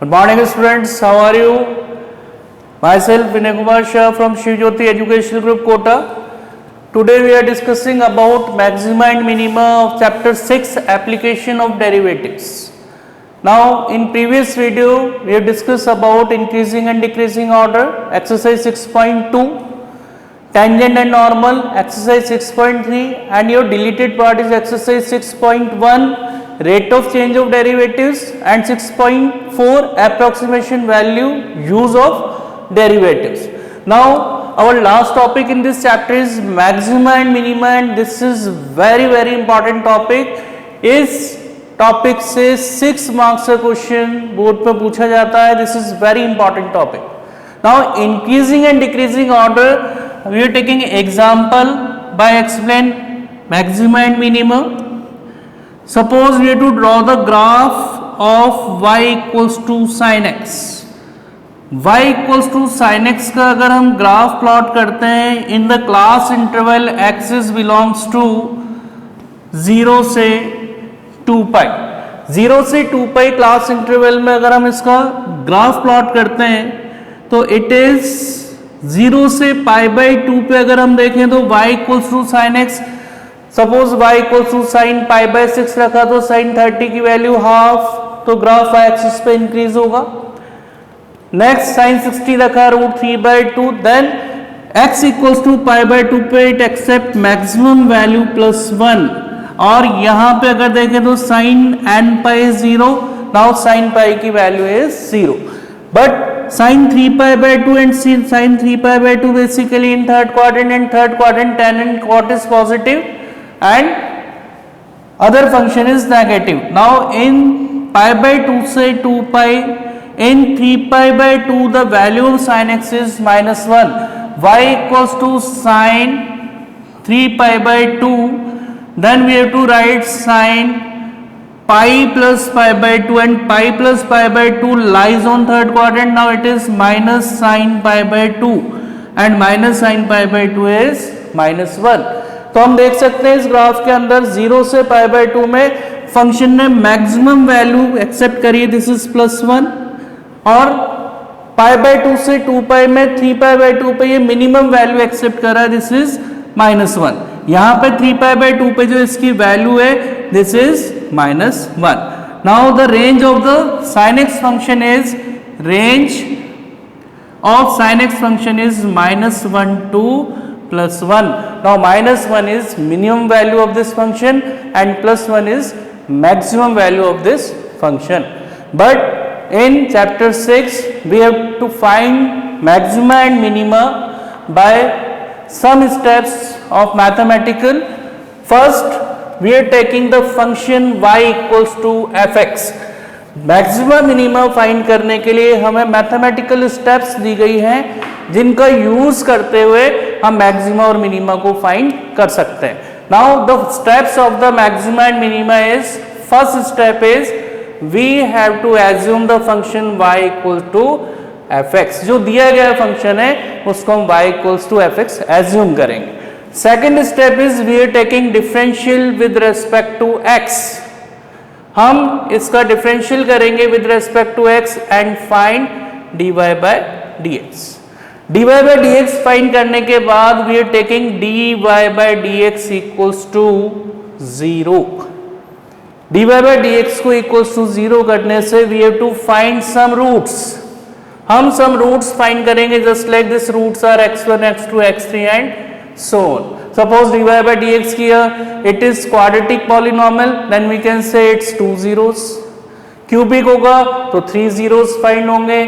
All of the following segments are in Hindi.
Good morning, students. How are you? Myself, Vinay Kumar Shah from Shiv Jyoti Educational Group, Kota. Today we are discussing about maxima and minima of chapter 6, application of derivatives. Now, in previous video, we have discussed about increasing and decreasing order, exercise 6.2, tangent and normal, exercise 6.3, and your deleted part is exercise 6.1. Rate of change of derivatives, and 6.4 approximation value use of derivatives. Now our last topic in this chapter is maxima and minima, and this is very important topic. इस टॉपिक से 6 मार्क्स का क्वेश्चन बोर्ड पे पूछा जाता है. This is very important topic. Now increasing and decreasing order, we are taking example by explain maxima and minima. Suppose we have to draw the graph of y equals to sin x. y equals to sin x का अगर हम ग्राफ प्लॉट करते हैं in the class interval axis belongs to 0 से 2 पाई. 0 से 2 पाई क्लास इंटरवल में अगर हम इसका ग्राफ प्लॉट करते हैं तो इट इज 0 से पाई बाई 2 पे अगर हम देखें तो y equals to sine x. Suppose y equals to sine pi by 6 रखा तो साइन 30 की वैल्यू हाफ, तो ग्राफ y एक्सिस पे इंक्रीज होगा. नेक्स्ट साइन 60 रखा root 3 by 2, then x equals to pi by 2 पे it except maximum value plus 1. और यहां पे अगर देखें तो sine n pi 0, now sine pi की value is 0. But sign 3 pi by 2 and sine 3 pi by 2 basically in third quadrant, and third quadrant tan and cot is positive and other function is negative. Now in pi by 2 से 2 pi, in 3 pi by 2 the value of sin x is minus 1. y equals to sin 3 pi by 2, then we have to write sin pi plus pi by 2, and pi plus pi by 2 lies on third quadrant. Now it is minus sin pi by 2 and minus sin pi by 2 is minus 1. तो हम देख सकते हैं इस ग्राफ के अंदर 0 से पाई बाई 2 में फंक्शन ने मैक्सिमम वैल्यू एक्सेप्ट करी, दिस इज प्लस 1, और पाई बाई 2 से 2 पाई में 3 पाई बाई 2 पे ये मिनिमम वैल्यू एक्सेप्ट कर रहा है, दिस इज माइनस 1. यहाँ पे 3 पाई बाई 2 पे जो इसकी वैल्यू है this is minus 1. Now the range of the sine x function is, range of sine x function is minus 1 to plus 1. Now minus 1 is minimum value of this function and plus 1 is maximum value of this function. But in chapter 6 we have to find maxima and minima by some steps of mathematical. First we are taking the function y equals to fx. Maxima minima find करने के लिए हमें मैथमेटिकल स्टेप्स दी गई हैं जिनका यूज करते हुए हम मैक्सिमा और मिनिमा को फाइंड कर सकते हैं. Now the steps of the maxima and minima is, first step is we have to assume the function y equal to fx. जो दिया गया फंक्शन है उसको हम y equals to fx assume करेंगे. Second step is we are taking differential with respect to x. हम इसका डिफरेंशियल करेंगे with respect to x and find dy by dx. dy by dx find करने के बाद we are taking dy by dx equals to 0. dy by dx को इक्वल्स टू 0 करने से we have to find some roots. हम सम रूट्स फाइंड करेंगे just like this. Roots are x1 x2 x3 and so on. Suppose dy by dx here it is quadratic polynomial, then we can say it's 2 zeros. Cubic होगा तो 3 zeros फाइंड होंगे.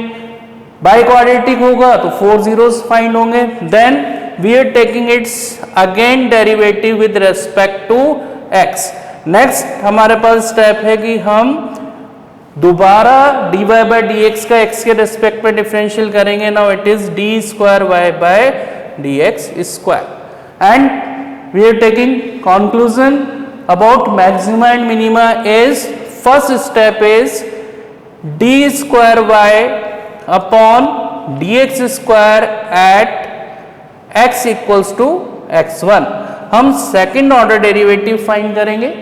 Biquadratic होगा तो 4 zeros फाइंड होंगे. Then we are taking its again derivative with respect to x. Next हमारे पास स्टेप है कि हम दोबारा dy by dx का x के रेस्पेक्ट में डिफरेंशियल करेंगे. Now it is d square y by dx square. And we are taking conclusion about maxima and minima is, first step is d square y upon dx square at x equals to x1. हम सेकेंड ऑर्डर डेरिवेटिव फाइंड करेंगे.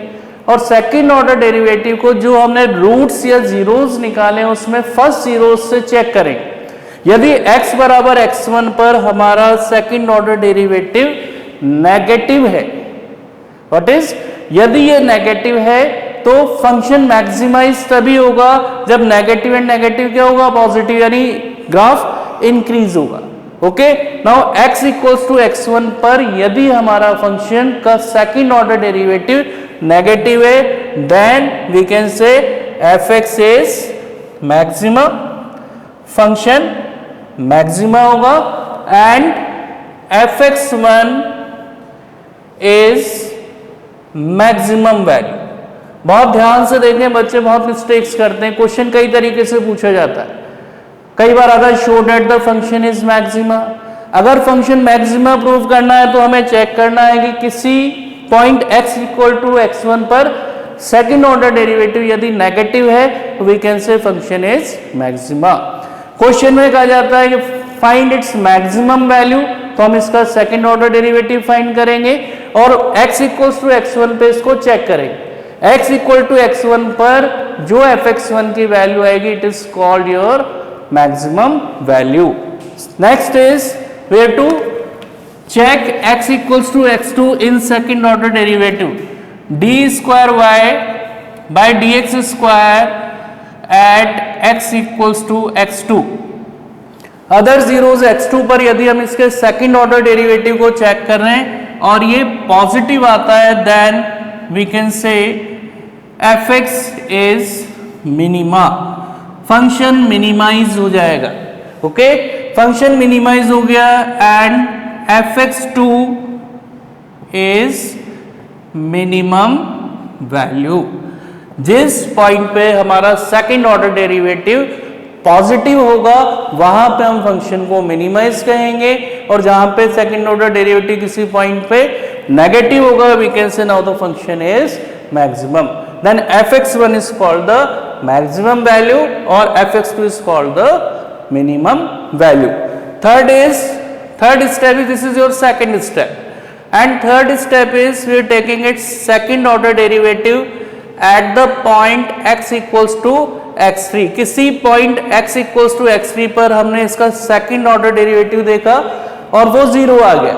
और सेकंड ऑर्डर डेरिवेटिव को जो हमने रूट्स या जीरोस निकाले उसमें फर्स्ट जीरोस से चेक करेंगे। यदि x बराबर x1 पर हमारा सेकंड ऑर्डर डेरिवेटिव नेगेटिव है, व्हाट इज, यदि ये नेगेटिव है तो फंक्शन मैक्सिमाइज तभी होगा जब नेगेटिव एंड नेगेटिव क्या होगा, पॉजिटिव, यानी ग्राफ इंक्रीज होगा। Okay, now x equals to x1 पर यदि हमारा फंक्शन का सेकंड ऑर्डर डेरिवेटिव नेगेटिव है, then we can say f(x) is maximum, function maxima होगा, and f(x1) is maximum value. बहुत ध्यान से देखें, बच्चे बहुत मिस्टेक्स करते हैं, क्वेश्चन कई तरीके से पूछा जाता है। कई बार अगर show that the function is maxima, अगर फंक्शन मैक्सिमा प्रूव करना है तो हमें चेक करना है कि किसी point x equal to x1 पर सेकंड ऑर्डर डेरिवेटिव यदि नेगेटिव है तो we can say function is maxima. Question में कहा जाता है कि फाइंड इट्स मैक्सिमम वैल्यू, तो हम इसका सेकंड ऑर्डर डेरिवेटिव फाइंड करेंगे और x इक्वल्स टू x1 पे इसको चेक करेंगे। x इक्वल टू x1 पर जो f(x1) की वैल्यू आएगी, it is called your maximum value. Next is we have to check x equals to x2 in second order derivative, d square y by dx square at x equals to x2. Other zeros x2 पर यदि हम इसके सेकंड ऑर्डर डेरिवेटिव को चेक कर रहे हैं और ये पॉजिटिव आता है, then we can say f(x) is minima, function minimise हो जाएगा। ओके, फंक्शन मिनिमाइज हो गया and f(x2) is minimum value. जिस पॉइंट पे हमारा सेकंड ऑर्डर डेरिवेटिव पॉजिटिव होगा वहां पे हम फंक्शन को मिनिमाइज कहेंगे, और जहां पे सेकंड ऑर्डर डेरिवेटिव किसी पॉइंट पे नेगेटिव होगा we can say now the function is maximum. Then f(x1) is called the maximum value or f(x2) is called the minimum value. Third step is, this is your second step, and third step is we are taking its second order derivative at the point x equals to x3. किसी point x equals to x3 पर हमने इसका सेकंड ऑर्डर डेरिवेटिव देखा और वो जीरो आ गया।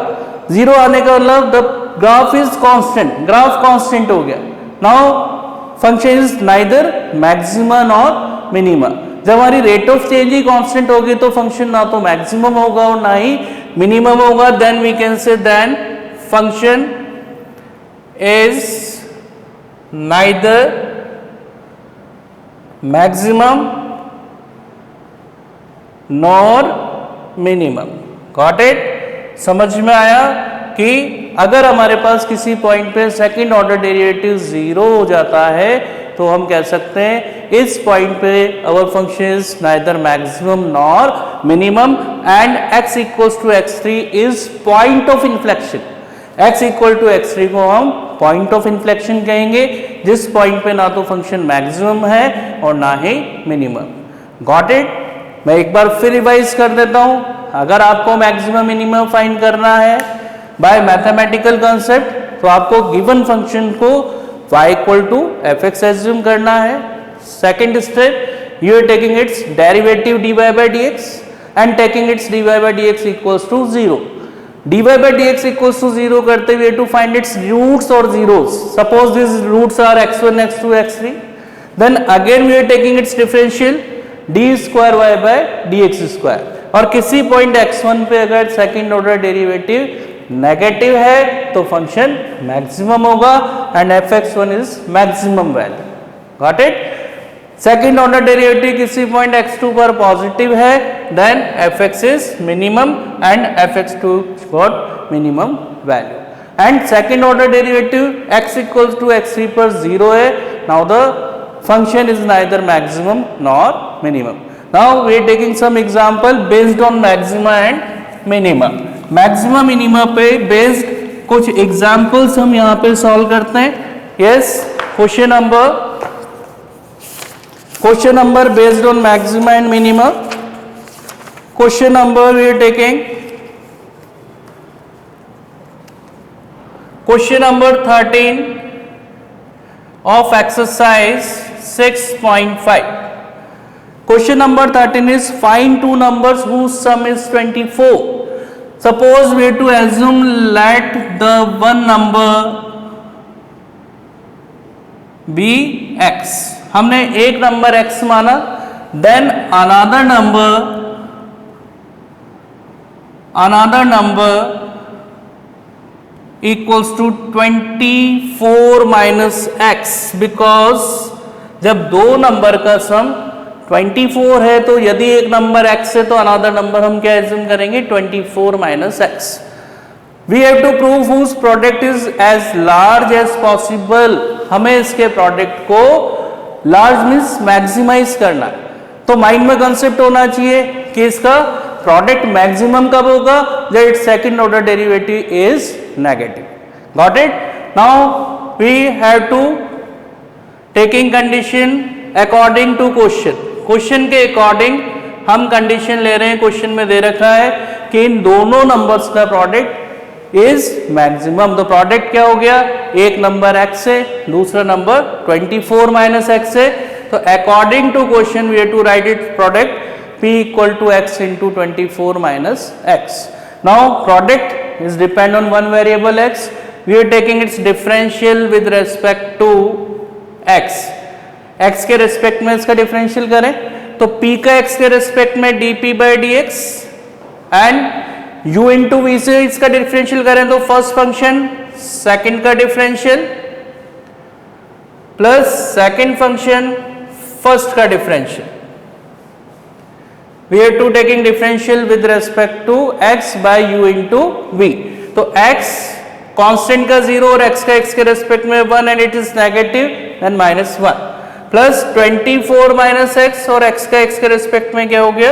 जीरो आने का मतलब the graph is constant, graph constant हो गया। Now function is neither maxima nor minima. जब हमारी रेट ऑफ चेंज ही कांस्टेंट होगी तो फंक्शन ना तो मैक्सिमम होगा और ना ही मिनिमम होगा, then we can say then function is neither maximum nor minimum. Got it? समझ में आया कि अगर हमारे पास किसी पॉइंट पे सेकंड ऑर्डर डेरिवेटिव जीरो हो जाता है तो हम कह सकते हैं इस पॉइंट पे our function is neither maximum nor minimum, and x equals to x3 is point of inflection. x equal to x3 को हम पॉइंट ऑफ इन्फ्लेक्शन कहेंगे, जिस पॉइंट पे ना तो फंक्शन मैक्सिमम है और ना ही मिनिमम। Got it? मैं एक बार फिर रिवाइज कर देता हूं। अगर आपको मैक्सिमम मिनिमम फाइंड करना है बाय मैथमेटिकल कंसेप्ट, तो आपको गिवन फंक्शन को y equal to f(x) assume करना है। Second step, you are taking its derivative dy by dx and taking its dy by dx equals to 0। dy by dx equals to 0 करते हुए टू फाइंड इट्स रूट्स और zeros. Suppose this roots are x1, x2, x3, then again we are taking its differential d square y by dx square. और किसी पॉइंट x1 पे अगर सेकंड ऑर्डर डेरिवेटिव नेगेटिव है तो फंक्शन मैक्सिमम होगा and f(x1) is maximum value. Got it? Second order derivative किसी पॉइंट x2 पर पॉजिटिव है, then f(x) is minimum and f(x2) got minimum value. And second order derivative x equals to x3 पर 0 है। Now the function is neither maximum nor minimum. Now we are taking some example based on maxima and minima. Maxima minima पे बेस्ड कुछ एग्जांपल्स हम यहाँ पे सॉल्व करते हैं। Yes, question number based on maxima and minima. Question number we are taking question number 13 of exercise 6.5. Question number 13 is find two numbers whose sum is 24. Suppose we have to assume let the one number be x. हमने एक नंबर x माना, then another number equals to 24 minus x, because जब दो नंबर का सम 24 है तो यदि एक नंबर x है तो अनदर नंबर हम क्या एज्यूम करेंगे 24 minus x. We have to prove whose product is as large as possible. हमें इसके प्रोडक्ट को लार्ज मीन्स मैक्सिमाइज करना है. तो माइंड में कंसेप्ट होना चाहिए कि इसका प्रोडक्ट मैक्सिमम कब होगा, जब its second order derivative is negative. Got it. Now we have to taking condition according to question के अकॉर्डिंग हम कंडीशन ले रहे हैं. क्वेश्चन में दे रखा है कि इन दोनों नंबर्स का प्रोडक्ट इज मैक्सिमम. तो प्रोडक्ट क्या हो गया, एक नंबर x है, दूसरा नंबर 24 माइनस x है. तो according to question we have to write it product p equal to x into 24 minus x. Now product is depend on one variable x. We are taking its differential with respect to x. x के रेस्पेक्ट में इसका डिफरेंशियल करें तो p का x के रेस्पेक्ट में dp by dx and u into v से इसका डिफरेंशियल करें तो फर्स्ट फंक्शन सेकंड का differential plus second function first का differential. We are to taking differential with respect to x by u into v. तो x कांस्टेंट का 0 और x का x के रेस्पेक्ट में 1 and it is negative and minus 1 plus 24 minus x और x का x के रेस्पेक्ट में क्या हो गया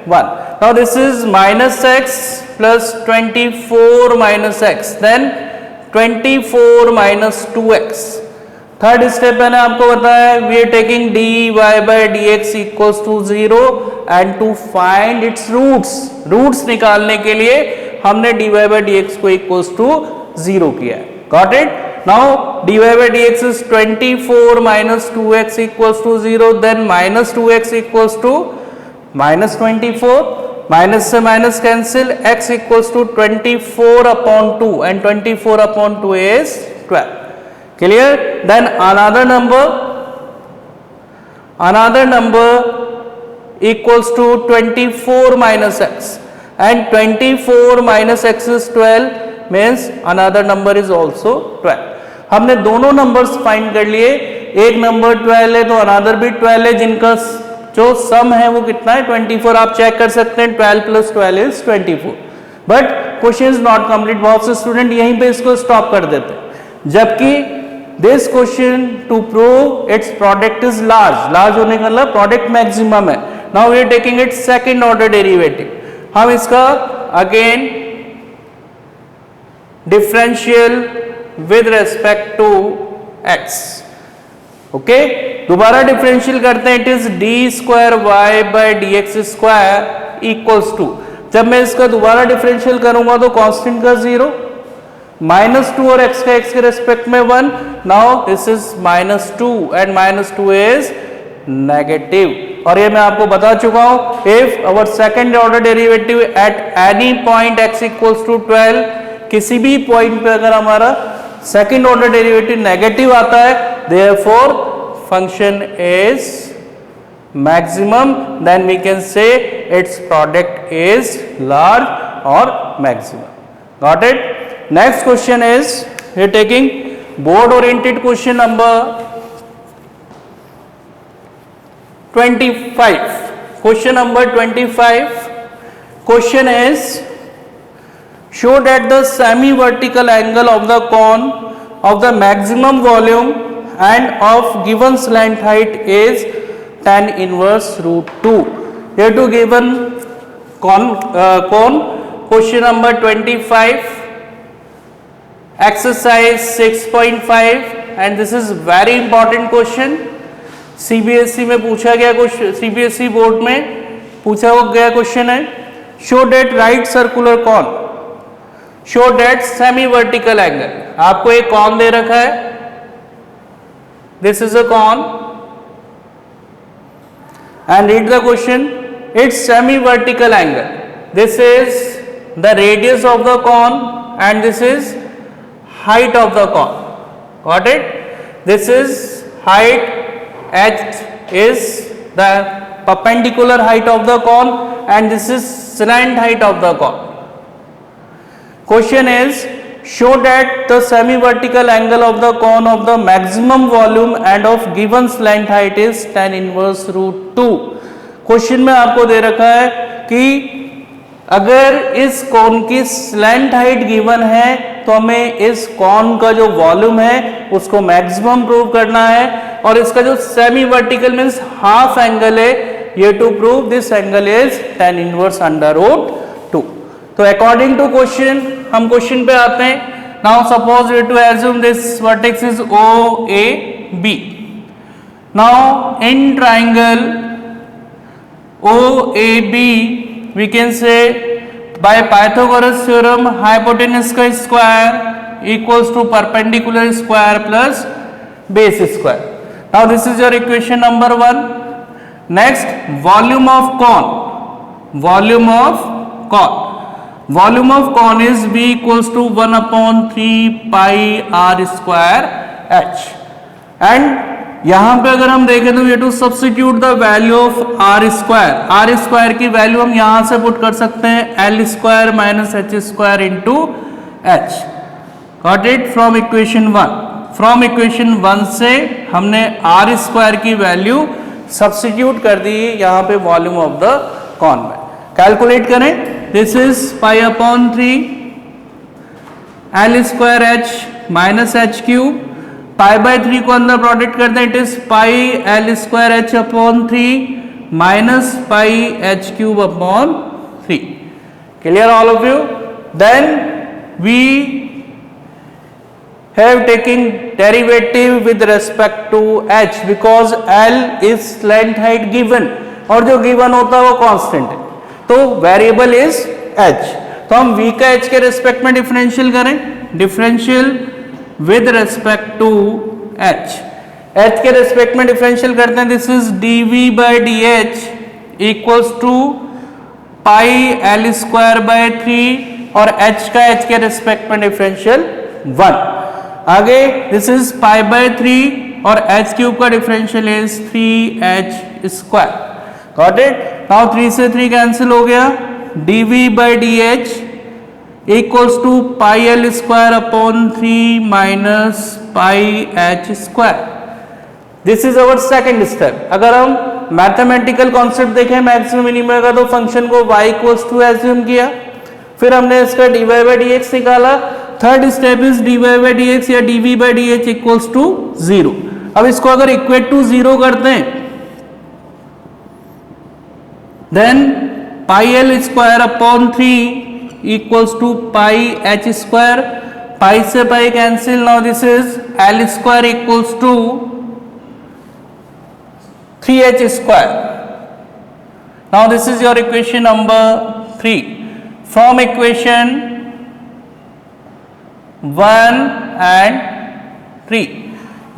1. Now this is minus x plus 24 minus x then 24 minus 2x. Third step मैंने आपको बताया we are taking dy by dx equals to 0 and to find its roots निकालने के लिए हमने dy बाई dx को इक्वल्स टू 0 किया है. Got it. Now dy by dx is 24 minus 2x equals to 0, then minus 2x equals to minus 24, minus से minus cancel, x equals to 24 upon 2 and 24 upon 2 is 12. Clear? Then another number equals to 24 minus x and 24 minus x is 12 means another number is also 12. हमने दोनों नंबर्स फाइंड कर लिए. एक नंबर 12 है तो अनदर भी 12 है, जिनका जो सम है वो कितना है 24. आप चेक कर सकते हैं 12 plus 12 is 24. But question is not complete. बहुत से स्टूडेंट यहीं पे इसको स्टॉप कर देते हैं, जबकि this question to prove its product is large होने का मतलब प्रोडक्ट मैक्सिमम है. Now we are taking its second order derivative. हम इसका again differential with respect to x. Okay, दोबारा डिफरेंशियल करते हैं. It is d square y by D x square equals to, जब मैं इसका दोबारा डिफरेंशियल करूंगा तो कांस्टेंट का 0 माइनस 2 और x का x के रेस्पेक्ट में 1. Now this is minus 2 and minus 2 is negative. और ये मैं आपको बता चुका हूं if our second order derivative at any point x equals to 12, किसी भी पॉइंट पे अगर हमारा सेकंड ऑर्डर डेरिवेटिव नेगेटिव आता है therefore function is maximum, then we can say its product is large और maximum. Got it. Next question is we are taking board oriented question number 25. Question number 25. Question is show that the semi-vertical angle of the cone of the maximum volume and of given slant height is tan inverse root 2. Here to given cone. Question number 25. Exercise 6.5 and this is very important question. CBSE में पूछा गया क्वेश्चन, CBSE बोर्ड में पूछा गया क्वेश्चन है. Show that right circular cone show that semi vertical angle. आपको एक कॉन दे रखा है, this is a cone, and read the question. Its semi-vertical angle. This is the radius of the cone and this is height of the cone. Got it? This is height, h is the perpendicular height of the cone and this is slant height of the cone. Question is, show that the semi-vertical angle of the cone of the maximum volume and of given slant height is tan inverse root 2. Question में आपको दे रखा है कि अगर इस कॉन की स्लैंट हाइट गिवन है तो हमें इस कॉन का जो वॉल्यूम है उसको मैक्सिमम प्रूव करना है और इसका जो semi vertical means half angle है ये to prove this angle is tan inverse under root 2. तो अकॉर्डिंग टू क्वेश्चन हम क्वेश्चन पे आते हैं. Now suppose we to assume this vertex is OAB. Now in triangle OAB we can say by Pythagoras theorem hypotenuse का square equals to perpendicular square plus base square. Now this is your equation number 1. Next, volume of cone. Volume of cone. Volume of cone is V equals to 1 upon 3 pi r square h. And यहां पे अगर हम देखें तो ये to substitute the value of r square की वैल्यू हम यहां से पुट कर सकते हैं l square minus h square into h. Got it? From equation 1. From equation 1 से हमने आर स्क्वायर की वैल्यू सब्स्टिट्यूट कर दी यहां पे वॉल्यूम ऑफ द कॉन में. कैलकुलेट करें. This is pi upon 3 l square h minus h cube. Pi by 3 को अंदर प्रोडक्ट करते हैं. It is pi L square h upon 3 minus pi h cube upon 3. Clear all of you? Then we have taking derivative with respect to h because l is slant height given और जो गिवन होता है वो कांस्टेंट है तो वेरिएबल इज एच. तो हम v का h के रेस्पेक्ट में डिफरेंशियल करें. Differential with respect to h. h के रेस्पेक्ट में डिफरेंशियल करते हैं. This is dv by dh equals to pi L square by 3 और h का h के रेस्पेक्ट में डिफरेंशियल 1. आगे दिस इज पाई बाय 3 और h क्यूब का differential is 3h square. Got it? Now 3 से 3 कैंसिल हो गया. dv by dh equals to pi L square upon 3 minus pi H square. This is our second step. अगर हम मैथमेटिकल कॉन्सेप्ट देखें मैक्सिमम मिनिमम का तो फंक्शन को y इक्वल्स टू एज्यूम किया. फिर हमने इसका dy बाई dx निकाला. Third step is dy by dx या dv by dh equals to 0. अब इसको अगर इक्वेट टू 0 करते हैं then pi L square upon 3 equals to pi H square. Pi से pi cancel. Now this is L square equals to 3h square. Now this is your equation number 3. From equation 1 and 3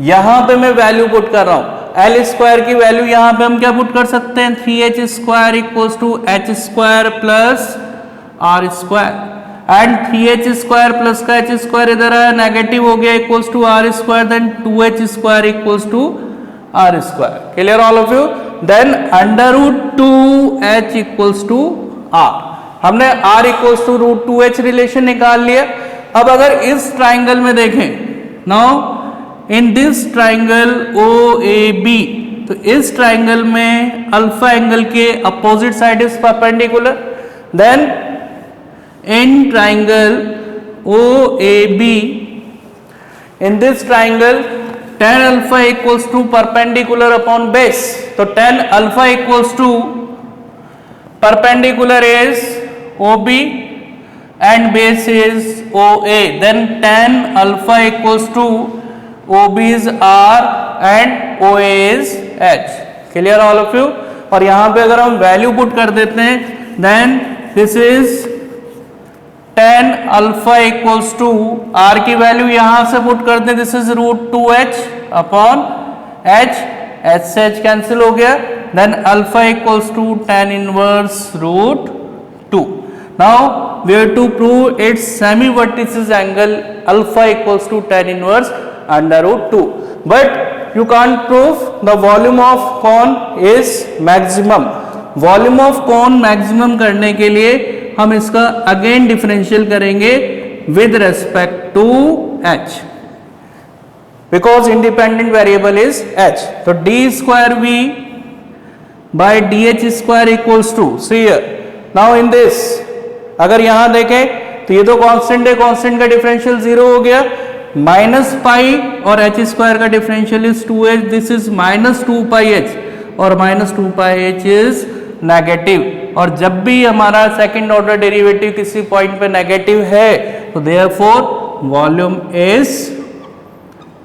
यहां पे मैं वैल्यू पुट कर रहा हूं. एल स्क्वायर की वैल्यू यहां पे हम क्या पुट कर सकते हैं. 3h square equals to h square plus r square and 3h square plus का h स्क्वायर इधर है नेगेटिव हो गया equals to r square then 2h square equals to r square. Clear all of you? Then under root 2h equals to r. हमने r इक्वल्स टू रूट 2h रिलेशन निकाल लिया. अब अगर इस ट्राइंगल में देखें now in this triangle OAB तो इस ट्राइंगल में अल्फा एंगल के opposite side is perpendicular. Then in triangle OAB in this triangle tan alpha equals to perpendicular upon base. तो tan alpha equals to perpendicular is OB and base is OA. Then tan alpha equals to OB is R and OA is H. Clear all of you? और यहाँ पे अगर हम वैल्यू पुट कर देते हैं then this is tan alpha equals to r की वैल्यू यहां से पुट करते हैं. This is root 2h upon h, h से h कैंसिल हो गया, then alpha equals to tan inverse root 2. Now we have to prove its semi vertices angle alpha equals to tan inverse under root 2. But you can't prove the volume of cone is maximum. Volume of cone maximum करने के लिए हम इसका again differential करेंगे with respect to h, because independent variable is h. So d square v by dh square equals to, see here. Now in this, अगर यहां देखें तो ये तो कांस्टेंट है, कांस्टेंट का डिफरेंशियल 0 हो गया, माइनस पाई और एच स्क्वायर का differential is 2h, this is minus 2 pi H और minus 2 pi H is negative. और जब भी हमारा सेकंड ऑर्डर डेरिवेटिव किसी पॉइंट पे नेगेटिव है तो देयरफॉर वॉल्यूम इज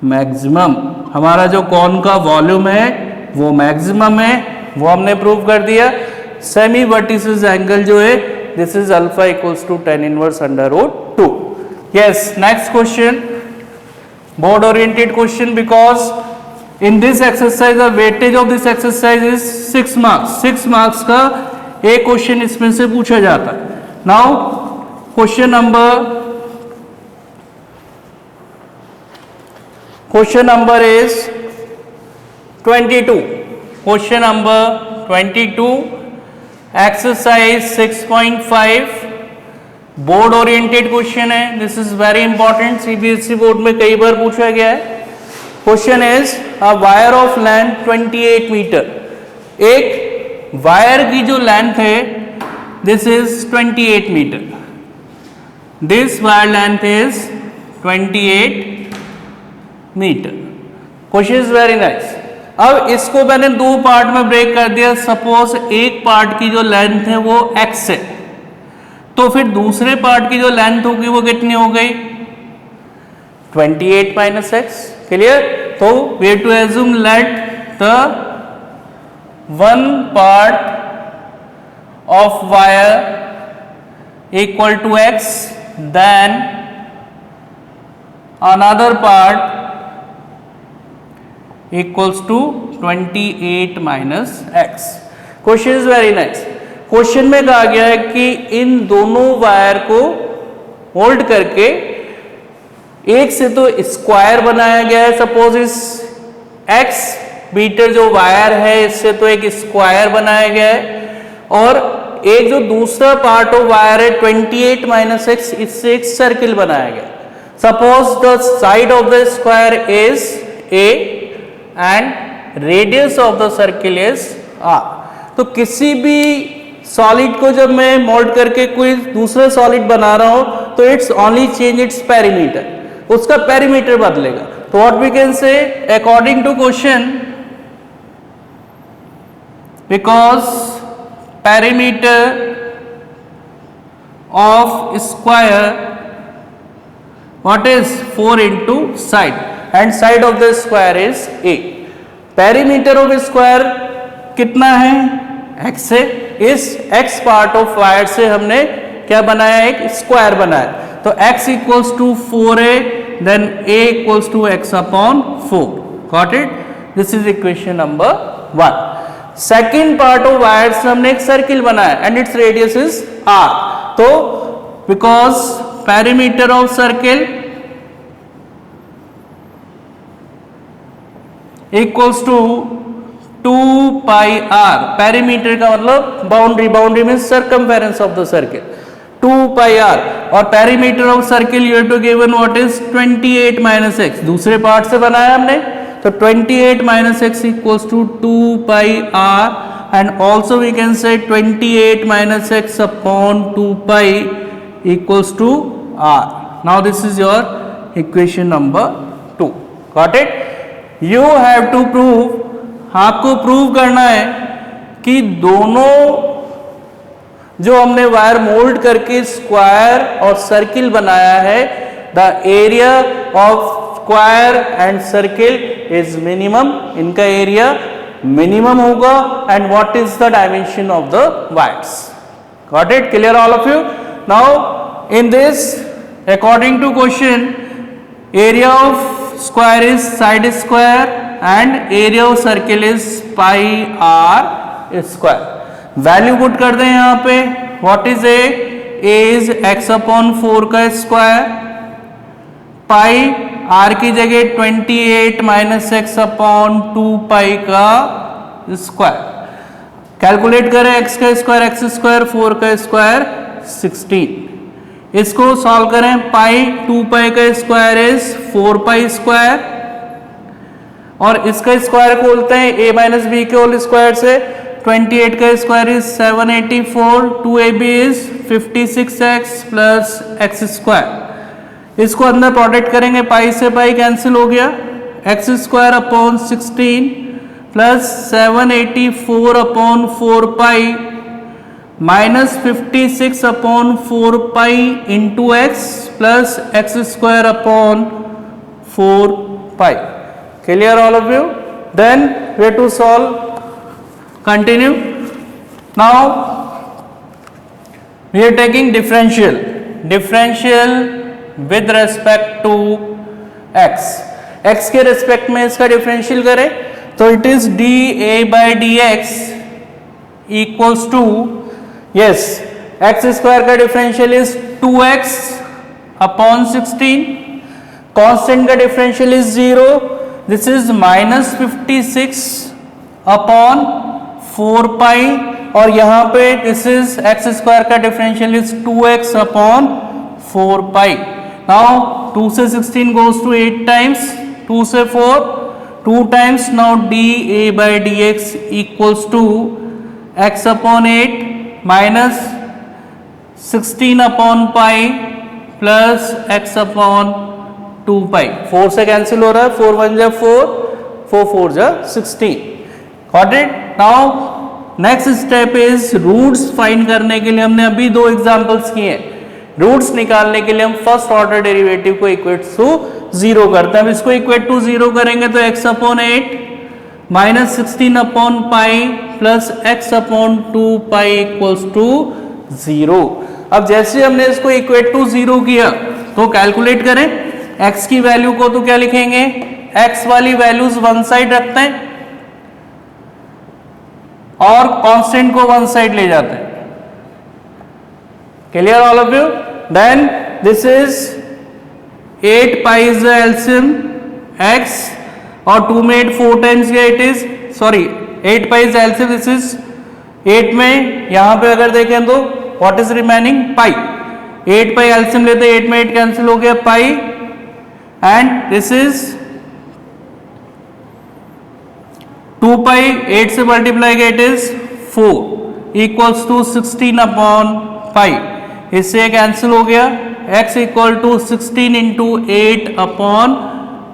मैक्सिमम. हमारा जो कॉन का वॉल्यूम है वो मैक्सिमम है, वो हमने प्रूव कर दिया. सेमी वर्टिसेस एंगल जो है this is alpha equals to tan inverse under root 2. Yes, next question, board oriented question, because in this exercise the weightage of this exercise is 6 marks. 6 marks का एक क्वेश्चन इसमें से पूछा जाता है. Now question number is 22. Question number 22, exercise 6.5 board oriented question है. This is very important, CBSE board में कई बार पूछा गया है. Question is a wire of length 28 metre. एक वायर की जो लेंथ है this is 28 metre. This wire length is 28 metre. Question is very nice. अब इसको मैंने दो पार्ट में ब्रेक कर दिया. सपोज एक पार्ट की जो लेंथ है वो x है, तो फिर दूसरे पार्ट की जो लेंथ होगी वो कितनी हो गई? 28 माइनस एक्स. क्लियर? तो we have to assume let the one part of wire equal to x, देन another part equals to 28 minus x. Question is very nice. Question में कहा गया है कि इन दोनों वायर को होल्ड करके एक से तो स्क्वायर बनाया गया है. सपोज इस x मीटर जो वायर है इससे तो एक स्क्वायर बनाया गया है, और एक जो दूसरा पार्ट ऑफ वायर है 28 माइनस एक्स, इससे एक सर्किल बनाया गया. Suppose the side of the square is a and radius of the circle is r. तो किसी भी सॉलिड को जब मैं मोल्ड करके कोई दूसरा सॉलिड बना रहा हूं तो it's only change its perimeter, उसका पेरीमीटर बदलेगा. तो what we can say according to question, because perimeter of square what is 4 into side, and side of the square is a. Perimeter of square कितना है? x है. इस x पार्ट ऑफ वायर से हमने क्या बनाया? एक स्क्वायर बनाया. तो x इक्वल्स टू 4a, then a equals to x upon 4. Got it? This is equation number 1. Second part of wire से हमने एक सर्किल बनाया and its radius is r. तो because perimeter of circle equals to 2 pi R. Perimeter का मतलब बाउंड्री, बाउंड्री में circumference of the circle, 2 pi R. और perimeter of circle you have to given what is 28 minus x. दूसरे पार्ट से बनाया हमने, तो 28 minus x equals to 2 pi r, and also we can say 28 minus x upon 2 pi equals to r. Now this is your equation number 2. Got it? You have to prove, आपको प्रूव करना है कि दोनों जो हमने वायर मोल्ड करके स्क्वायर और सर्किल बनाया है, the area of square and circle is minimum. इनका एरिया मिनिमम होगा. And what is the dimension of the wires. Got it? Clear all of you? Now in this, according to question, area of square is side square and area of circle is pi r square. Value put कर दें यहाँ पे, what is a is x upon 4 का स्क्वायर, पाई आर की जगह 28 माइनस एक्स अपॉन 2 पाई का स्क्वायर। कैलकुलेट करें एक्स का स्क्वायर एक्स स्क्वायर, 4 का स्क्वायर 16। इसको सॉल्व करें, पाई 2 पाई का स्क्वायर इज 4 पाई स्क्वायर, और इसका स्क्वायर खोलते हैं a माइनस बी के होल स्क्वायर से। 28 का square is 784, 2ab is 56x plus x square. इसको अंदर प्रोडक्ट करेंगे, पाई से पाई कैंसिल हो गया, x square upon 16 plus 784 upon 4 pi minus 56 upon 4 pi into x plus x square upon 4 pi. Clear all of you? Then we have to solve. Continue. Now we are taking differential. Differential with respect to x. x के respect में इसका differential करें तो it is dA by dx equals to, yes, x square का differential is 2x upon 16. Constant का differential is 0. This is minus 56 upon 4 पाई, और यहाँ पे दिस इज एक्स स्क्वायर का differential is 2x upon 4 pi. Now 2 से 16 गोज टू 8 टाइम्स, 2 से 4 2 times. Now dA by dx equals to x upon 8 minus 16 upon pi plus x upon 2 pi. 4 से कैंसिल हो रहा है, 4 1 जा 4, 4 4 जा 16। Got it? Now next step is roots find करने के लिए हमने अभी 2 एग्जांपल्स किए हैं। रूट्स निकालने के लिए हम फर्स्ट ऑर्डर डेरिवेटिव को इक्वेट टू 0 करते हैं। अब इसको इक्वेट टू 0 करेंगे तो x upon 8 minus 16 upon pi plus x upon 2 pi equals to 0। अब जैसे हमने इसको इक्वेट टू 0 किया तो कैलकुलेट करें, x की वैल्यू को तो क्या लिखेंगे, x वाली वैल्यूज वन साइड रखते हैं और कांस्टेंट को वन साइड ले जाते हैं। Clear all of you? Then this is 8 pi is the LCM x, और 2 में 8 4 टाइम्स गया, it is sorry 8 pi is LCM, this is 8 में यहां पे अगर देखें तो what is remaining, pi. 8 pi LCM लेते, 8 में 8 कैंसिल हो गया, पाई, and this is 2 pi, 8 से मल्टीप्लाई किया it is 4 equals to 16 upon pi. इससे कैंसिल हो गया, x equal to 16 into 8 upon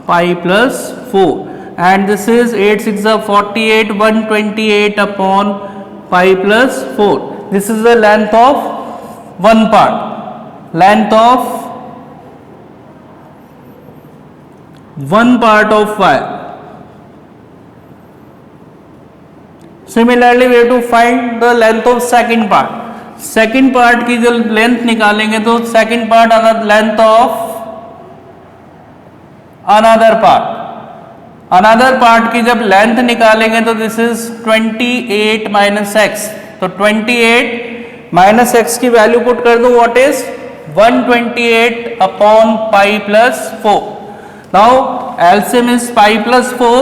pi plus 4, and this is 8 6 48, 128 upon pi plus 4। This is the length of one part, length of one part of wire. Similarly, we have to find the length of second part. Second part की जब length निकालेंगे तो second part another length of another part. Another part की जब length निकालेंगे तो this is 28 minus x. तो 28 minus x की वैल्यू पुट कर दो, what is 128 upon pi plus 4. Now LCM is pi plus 4,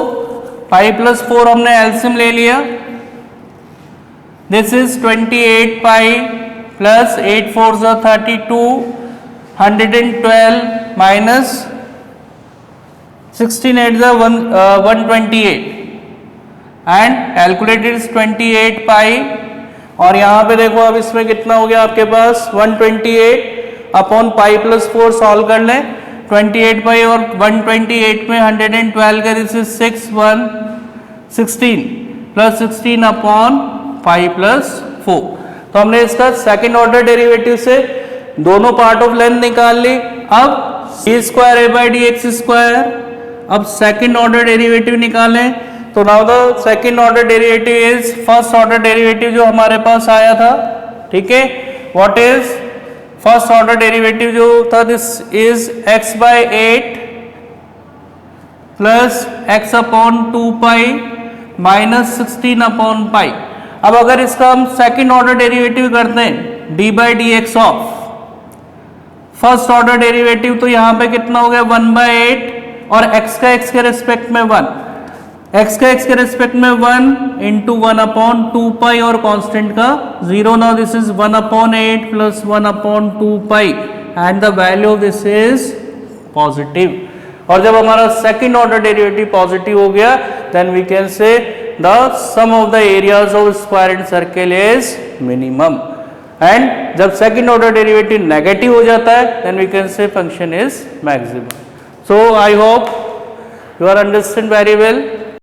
pi plus 4 हमने LCM ले लिया, दिस इज 28 पाई प्लस 8 4 जा 32, 112 माइनस 16 8 जा 128, एंड कैलकुलेटेड इज 28 पाई, और यहाँ पे देखो अब इसमें कितना हो गया आपके पास 128 अपॉन पाई प्लस 4, सॉल्व कर लें 28 पाई और 128 में 112 का this is 16 plus 16 upon pi plus 4। तो हमने इसका सेकंड ऑर्डर डेरिवेटिव से दोनों पार्ट ऑफ लेंथ निकाल ली। अब C square A by D x square, अब सेकंड ऑर्डर डेरिवेटिव निकालें तो now the second order derivative is first order derivative जो हमारे पास आया था, ठीक है, what is first order derivative जो था, this is x by 8 plus X upon 2 pi minus 16 upon pi. अब अगर इसका हम सेकेंड ऑर्डर डेरिवेटिव करते हैं D by D X of first order derivative, तो यहाँ पे कितना हो गया 1/8 और x का x के रेस्पेक्ट में 1, x का x के रेस्पेक्ट में 1 इंटू 1 अपॉन 2 पाई और कांस्टेंट का 0। Now this is 1/8 plus 1/2 pi and the value of this is positive. और जब हमारा सेकेंड ऑर्डर डेरिवेटिव पॉजिटिव हो गया then we can say the sum of the areas of square and circle is minimum. And जब सेकेंड ऑर्डर डेरिवेटिव नेगेटिव हो जाता है then we can say function is maximum. So I hope you are understand very well.